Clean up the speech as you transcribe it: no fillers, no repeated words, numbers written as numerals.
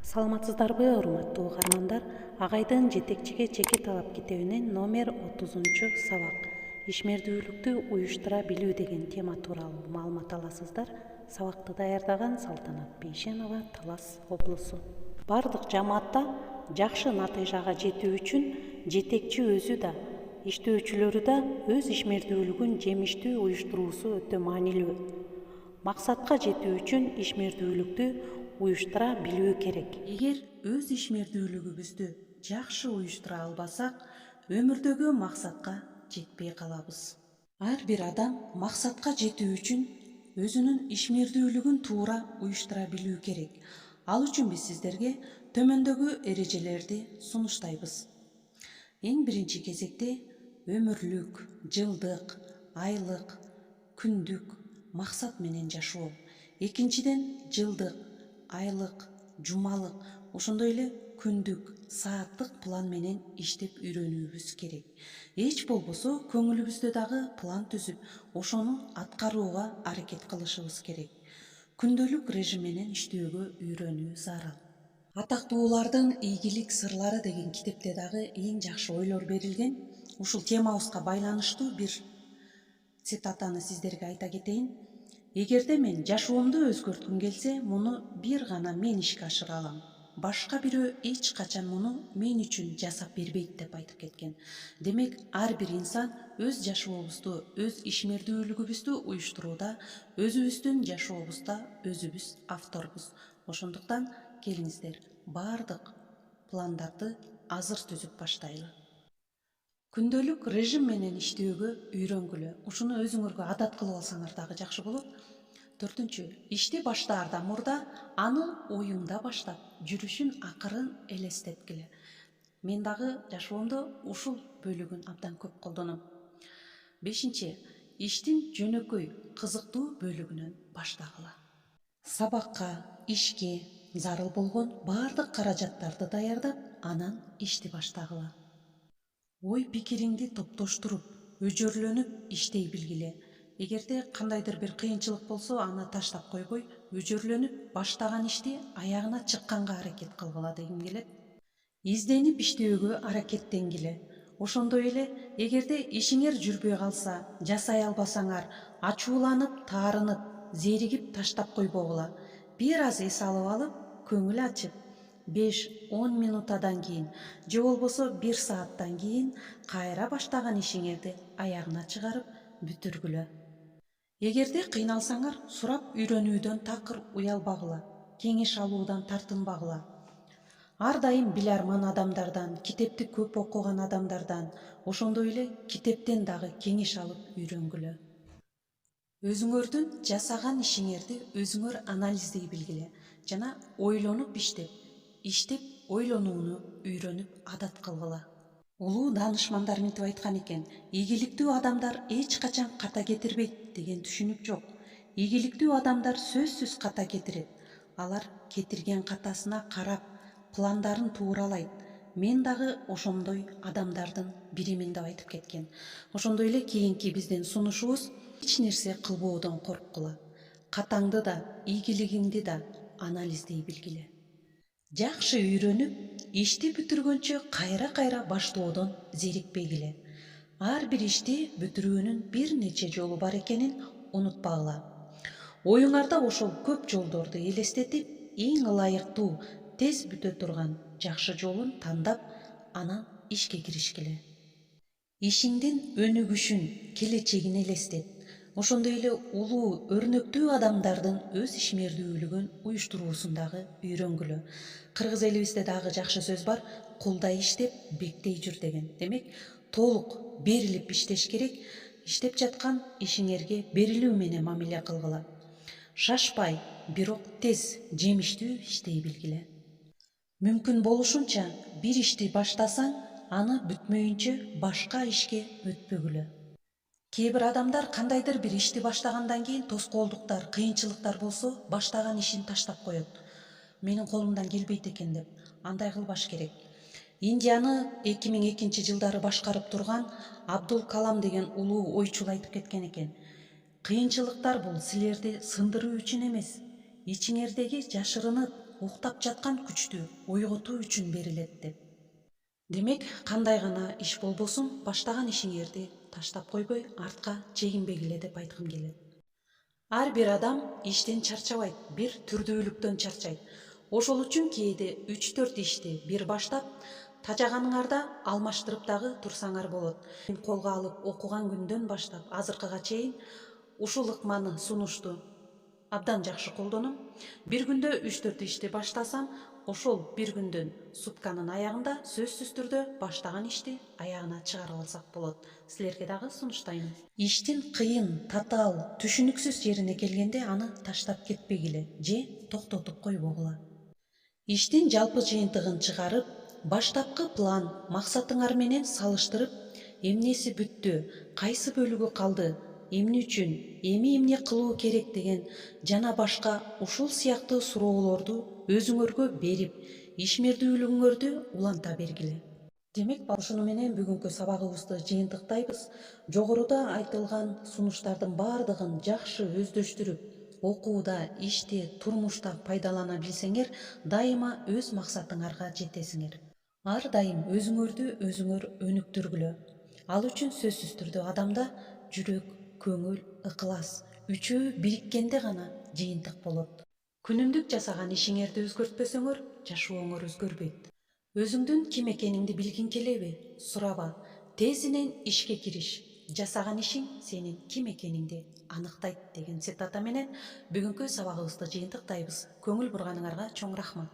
Саламатсыздарбы, урматтуу угармандар? Агайдын жетекчиге чеки талап китебинин номер 30 сабак ишмердүүлүктү уюштура билүү деген тема тууралуу маалымат аласыздар. Сабакты даярдаган Салтанат Бейшенова, Талас облусу. Бардык жамаатта жакшы натыйжага жетүү үчүн жетекчи өзү да, иштөөчүлөрү да өз ишмердүүлүгүн жемиштүү уюштуруусу өтө маанилүү. Максатка жетүү үчүн ишмердүүлүктү уюштура билүү керек. Эгер өз ишмердүүлүгүбүздү жакшы уюштура албасак, өмүрдөгү максатка жетпей калабыз. Ар бир адам максатка жетүү үчүн өзүнүн ишмердүүлүгүн туура уюштура билүү керек. Ал үчүн биз сиздерге төмөндөгү эрежелерди сунуштайбыз. Эң биринчи кезекте өмүрлүк, жылдык, айлык, күндүк максат менен жашоо. Экинчиден жылдык, айлык, жумалык, ошондой эле күндүк, сааттык план менен иштеп үйрөнүүбүз керек. Эч болбосо көңүлүбүздө дагы план түзүп, ошону аткарууга аракет кылышыбыз керек. Күндөлүк режим менен иштөөгө үйрөнүү зарыл. Атактуулардын ийгилик сырлары деген китепте дагы эң жакшы ойлор берилген. Ушул темабызга байланыштуу бир цитатаны сиздерге айта кетейин. Эгерде мен жашоомду өзгөрткүм келсе, муну бир гана мен ишке ашыра алам. Башка бирөө эч качан муну мен үчүн жасап бербейт деп айтып кеткен. Демек, ар бир инсан өз жашообузду, өз ишмердүүлүгүбүздү уюштурууда, өзүбүздүн жашообузда өзүбүз авторбуз. Ошондуктан келиңиздер, бардык пландарды азыр түзүп баштайлы. Күндөлүк режим менен иштөөгө үйрөнгүлө. Ушуну өзүңөргө адат кылып алсаңар дагы жакшы болот. 4. Ишти баштаардан мурда аны оюңда баштап, жүрүшүн акырын элестеткиле. Мен дагы жашоомдо ушул бөлүгүн абдан көп колдоном. 5. Иштин жөнөкөй, кызыктуу бөлүгүнөн баштагыла. Сабакка, ишке зарыл болгон бардык каражаттарды даярдап, анан ишти баштагыла. Ой пикириңди топтоштуруп, өжөрлөнүп иштей билгиле. Эгерде кандайдыр бир кыйынчылык болсо, аны таштап койбой, өжөрлөнүп баштаган ишти аягына чыкканга аракет кылгыла дегим келет. Изденип иштөөгө аракеттенгиле. Ошондой эле, эгерде ишиңер жүрбөй калса, жасай албасаңар, ачууланып, таарынып, зеригип таштап койбогула. Бир аз эс алып алып, көңүл ачып, 5-10 минутадан кийин, же болбосо 1 сааттан кийин кайра баштаган ишиңерди аягына чыгарып бүтүргүлө. Эгерде кыйналсаңар, сурап үйрөнүүдөн такыр уялбагыла, кеңеш алуудан тартынбагыла. Ар дайым биларман адамдардан, китепти көп окуган адамдардан, ошондой эле китептен дагы кеңеш алып үйрөнгүлө. Өзүңөрдүн жасаган ишиңерди өзүңөр анализдей билгиле жана ойлонуп иштеп ойлонууну үйрөнүп адат кылгыла. Улуу данышмандар мынтип айткан экен: ийгиликтүү адамдар эч качан ката кетирбейт деген түшүнүк жок. Ийгиликтүү адамдар сөзсүз ката кетирет. Алар кетирген катасына карап, пландарын тууралайт. Мен дагы ошондой адамдардын биримин деп айтып кеткен. Ошондой эле кийинки биздин сунушубуз: эч нерсе кылбоодон корккула. Катаңды да, ийгилигиңди да анализдей билгиле. Жакшы үйрөнүп, ишти бүтүргөнчө кайра баштоодон зерикпегиле. Ар бир ишти бүтүрүүнүн бир нече жолу бар экенин унутпагыла. Оюңарда ошол көп жолдорду элестетип, эң ылайыктуу, тез бүтө турган жакшы жолун тандап, анан ишке киришкиле. Ишиңдин өнүгүшүн, келечегин элестет. Ошондой эле улуу, өрнөктүү адамдардын өз ишмердүүлүгүн уюштуруусун дагы үйрөнгүлө. Кыргыз элибизде дагы жакшы сөз бар: кулдай иштеп, бектей жүр деген. Демек, толук берилип иштеш керек. Иштеп жаткан ишиңерге берилүү менен мамиле кылгыла. Шашпай, бирок тез, жемиштүү иштей билгиле. Мүмкүн болушунча бир ишти баштасаң, аны бүтмөйүнчө башка ишке өтпөгүлө. Кээ бир адамдар кандайдыр бир ишти баштагандан кийин тоскоолдуктар, кыйынчылыктар болсо, баштаган ишин таштап коет. Менин колумдан келбейт экен деп. Андай кылбаш керек. Индияны 2002 жылдары башкарып турган Абдул Калам деген улуу ойчул айтып кеткен экен. Кыйынчылыктар бул силерди сындыруу үчүн эмес, ичиңердеги жашырынып, уктап жаткан күчтү ойготуу үчүн берилет деп. Демек, кандай гана иш болбосун, баштаган ишиңерди таштап койбой, артка чегинбегиле деп айткым келет. Ар бир адам иштен чарчабайт, бир түрдүүлүктөн чарчайт. Ошол үчүн кээде 3-4 ишти бир баштап, тажаганыңарда алмаштырып дагы турсаңар болот. Колго алып окуган күндөн баштап азыркыга чейин ушул ыкманы, сунушту абдан жакшы колдоном. Бир күндө 3-4 ишти баштасам, ошол бир күндөн сутканын аягында сөзсүз түрдө баштаган ишти аягына чыгарып алсак болот. Силерге дагы сунуштайм. Иштин кыйын, татаал, түшүнүксүз жерине келгенде аны таштап кетпегиле же токтотуп койбогула. Иштин жалпы жыйынтыгын чыгарып, баштапкы план, максатыңар менен салыштырып, эмнеси бүттү, кайсы бөлүгү калды, эмне үчүн, эмне кылуу керек деген жана башка ушул сыяктуу суроолорду өзүңөргө берип, ишмердүүлүгүңөрдү уланта бергиле. Демек, ушуну менен бүгүнкү сабагыбызды жыйынтыктайбыз. Жогоруда айтылган сунуштардын баардыгын жакшы өздөштүрүп, окууда, иште, турмушта пайдалана билсеңер, дайыма өз максатыңарга жетесиңер. Ар дайым өзүңөр өнүктүргүлө. Ал үчүн сөзсүз түрдө адамда жүрөк, көңүл, ыкылас үчөө бириккенде гана жыйынтык болот. Күнүмдүк жасаган ишиңерди өзгөртпөсөңөр, жашооңор өзгөрбөйт. Өзүңдүн ким экениңди билгиң келеби? Сураба, тезинен ишке кириш. Жасаган ишиң сенин ким экениңди аныктайт деген цитата менен бүгүнкү сабагыбызды жыйынтыктайбыз. Көңүл бурганыңарга чоң рахмат.